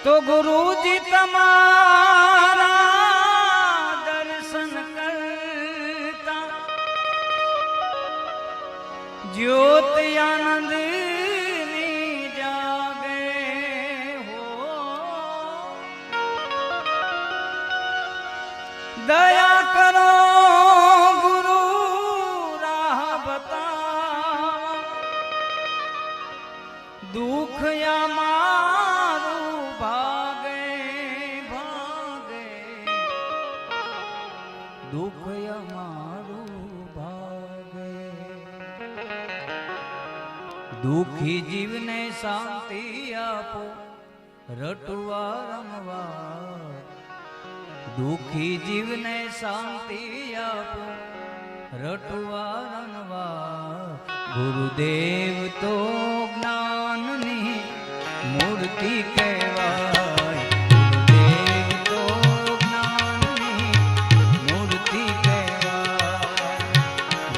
तो गुरुजी तमारा दर्शन करता ज्योत आनंद जागे हो। दया करो गुरु राह बता दुख या दुख मारू भागे। दुखी जीव ने शांति आपो रटुआ रमवार। दुखी जीव ने शांति आपो रटुआ रमवार। गुरुदेव तो ज्ञान नी मूर्ति कहवाय।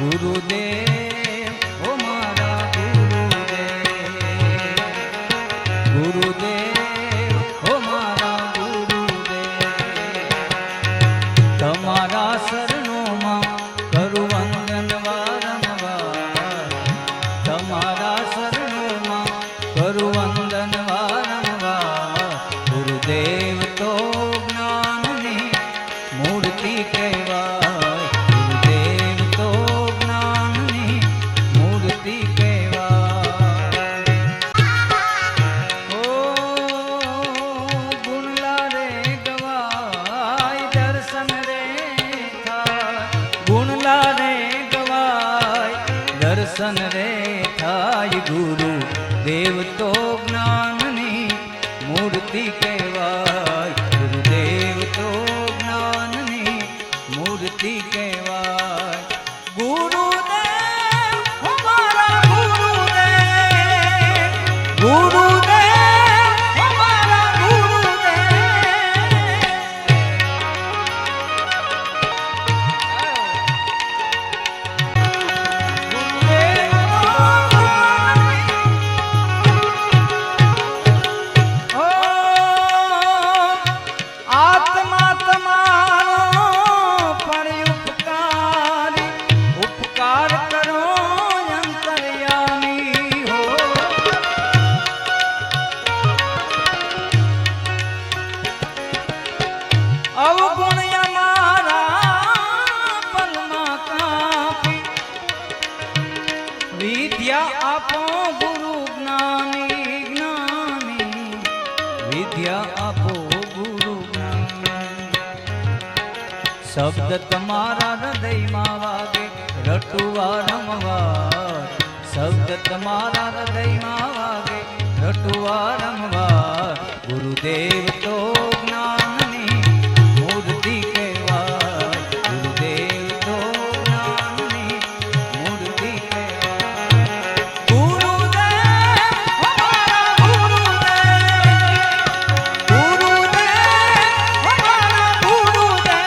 गुरुदेव ओ मारा गुरुदेव, गुरुदेव ओ मारा गुरुदेव। तमारा शरणों में करू वंदन वारंवार। तमारा शरणों में करू वंदन वारंवार। गुरुदेव तो ज्ञान नी मूर्ति कहवाय। दर्शन रे थाय गुरु देव तो ज्ञान नी मूर्ति कहवाय। गुरुदेव तो ज्ञान नी मूर्ति कहवाय। गुरुदेव हमारा गुरुदेव, गुरुदेव हमारा अवगुण हमारा पलमा कापी। विद्या आपो गुरु ज्ञानी ज्ञानी। विद्या आपो गुरु ज्ञानी। शब्द तमारा हृदय में वागे रटुआ रमवार। शब्द तमारा हृदय में वागे रटुआ रमवार। गुरुदेव तो ज्ञान मूर्ति कहवाय। गुरुदेव तो ज्ञान नी मूर्ति कहवाय। गुरुदेव हमारा गुरुदेव, गुरुदेव हमारा गुरुदेव।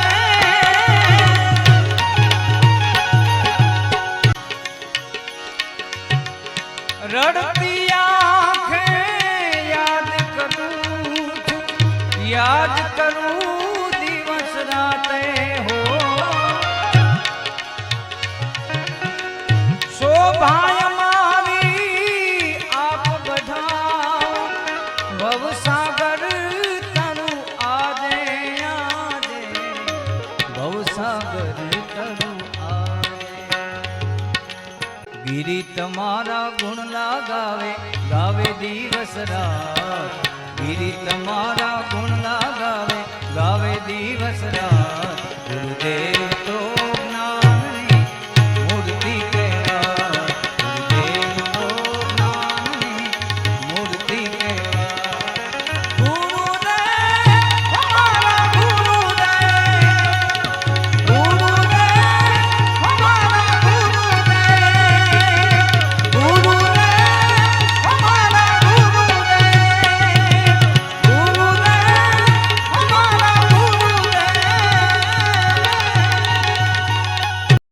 रड़ती आँखें याद करूँ, याद करूँ हो। शोभा हमारी आप बढ़ाओ। भवसागर तरु आजे आजे। भवसागर तरु आजे। गिरी तमारा गुण लगावे गावे दिवस रात। गिरी तमारा गुण लगावे गावे दिवस रात।